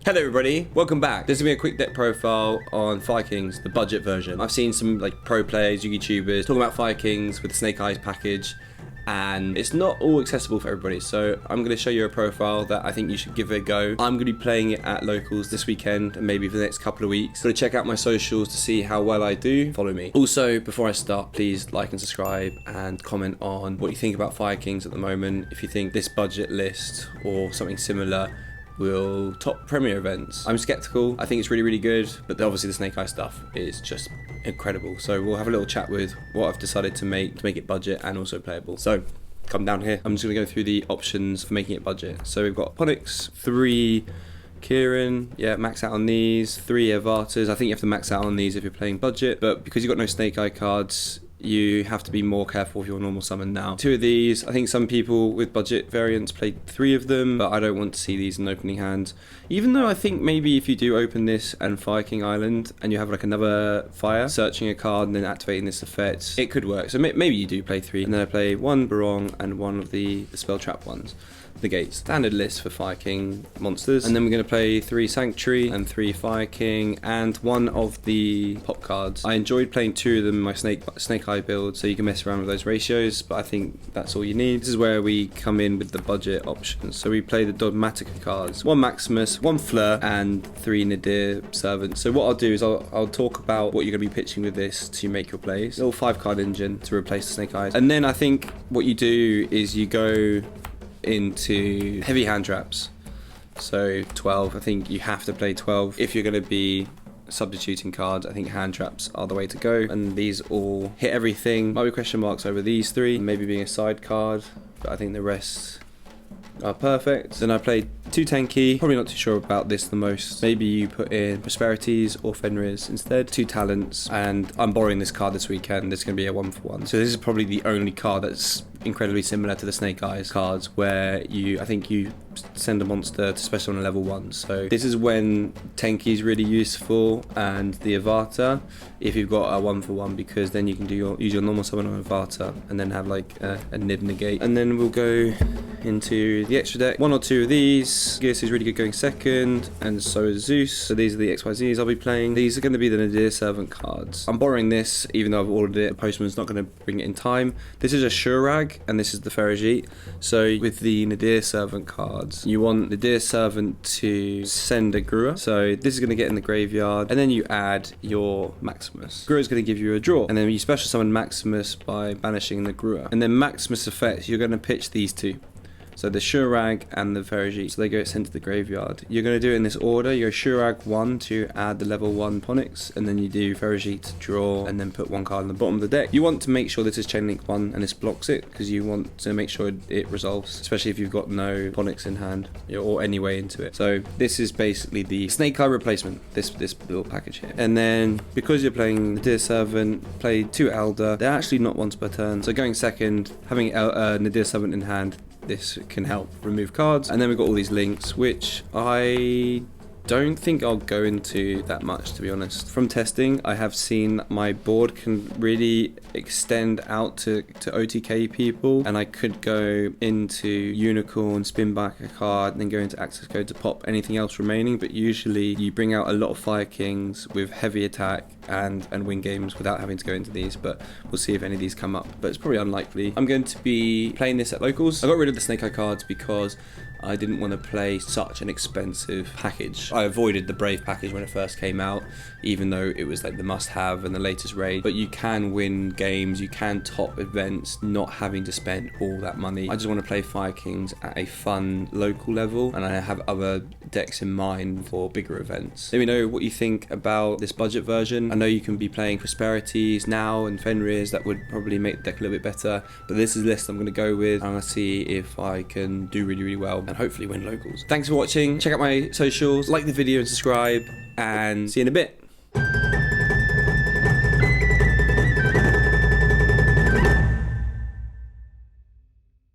Hello everybody, welcome back. This is going to be a quick deck profile on Fire Kings, the budget version. I've seen some pro players, YouTubers talking about Fire Kings with the Snake Eyes package, and it's not all accessible for everybody. So I'm going to show you a profile that I think you should give it a go. I'm going to be playing it at locals this weekend and maybe for the next couple of weeks. Going to check out my socials to see how well I do. Follow me. Also, before I start, please like and subscribe and comment on what you think about Fire Kings at the moment. If you think this budget list or something similar will top Premier events. I'm skeptical. I think it's really good, but obviously the Snake Eye stuff is just incredible. So we'll have a little chat with what I've decided to make it budget and also playable. So come down here. I'm just gonna go through the options for making it budget. So we've got Ponix, 3 Kieran, yeah, max out on these, 3 Avatars. I think you have to max out on these if you're playing budget, but because you've got no Snake Eye cards, you have to be more careful with your normal summon now. 2 of these, I think some people with budget variants played 3 of them, but I don't want to see these in opening hand. Even though I think maybe if you do open this and Fire King Island and you have another fire, searching a card and then activating this effect, it could work. So maybe you do play 3, and then I play 1 Barong and 1 of the spell trap ones. Negate. Standard list for Fire King monsters. And then we're going to play 3 Sanctuary and 3 Fire King and 1 of the pop cards. I enjoyed playing 2 of them in my Snake Eye build, so you can mess around with those ratios, but I think that's all you need. This is where we come in with the budget options. So we play the Dogmatica cards. 1 Maximus, 1 Fleur, and 3 Nadir Servants. So what I'll do is I'll talk about what you're going to be pitching with this to make your plays. Little 5 card engine to replace the Snake Eyes. And then I think what you do is you go into heavy hand traps. So 12, I think you have to play 12 if you're going to be substituting cards. I think hand traps are the way to go, and these all hit everything. Might be question marks over these 3, maybe being a side card, but I think the rest are perfect. Then I played 2 Tenki, probably not too sure about this the most. Maybe you put in Prosperities or Fenris instead. 2 Talents, and I'm borrowing this card this weekend. It's going to be a 1-for-1. So this is probably the only card that's incredibly similar to the Snake Eyes cards, where I think you send a monster to special on a level 1. So this is when Tenki is really useful, and the Avatar if you've got a 1-for-1, because then you can use your normal summon on Avatar and then have like a Niv negate. And then we'll go into the extra deck. 1 or 2 of these. Gears is really good going second, and so is Zeus. So these are the XYZs I'll be playing. These are going to be the Nadir Servant cards. I'm borrowing this even though I've ordered it. The postman's not going to bring it in time. This is a Shurag and this is the Ferajit. So with the Nadir Servant cards, you want Nadir Servant to send a Grua. So this is going to get in the graveyard, and then you add your Maximus. Grua is going to give you a draw, and then you special summon Maximus by banishing the Grua. And then Maximus effects, you're going to pitch these 2. So the Shurag and the Ferajit, so they go sent to the graveyard. You're going to do it in this order. You go Shurag 1 to add the level 1 Ponix, and then you do Ferajit to draw, and then put 1 card on the bottom of the deck. You want to make sure this is Chain Link 1 and this blocks it, because you want to make sure it resolves, especially if you've got no Ponix in hand or any way into it. So this is basically the Snake Eye replacement, this little package here. And then because you're playing Nadir Servant, play 2 Elder. They're actually not once per turn, so going second, having Nadir Servant in hand, this can help remove cards. And then we've got all these links, which I don't think I'll go into that much, to be honest. From testing, I have seen my board can really extend out to OTK people, and I could go into Unicorn, spin back a card, and then go into access code to pop anything else remaining. But usually you bring out a lot of Fire Kings with heavy attack and win games without having to go into these, but we'll see if any of these come up, but it's probably unlikely. I'm going to be playing this at locals. I got rid of the Snake Eye cards because I didn't want to play such an expensive package. I avoided the Brave package when it first came out, even though it was like the must-have and the latest raid. But you can win games, you can top events, not having to spend all that money. I just want to play Fire Kings at a fun local level, and I have other decks in mind for bigger events. Let me know what you think about this budget version. I know you can be playing Prosperities now and Fenris. That would probably make the deck a little bit better, but this is the list I'm going to go with. I'm going to see if I can do really well and hopefully win locals. Thanks for watching. Check out my socials, like the video and subscribe, and see you in a bit.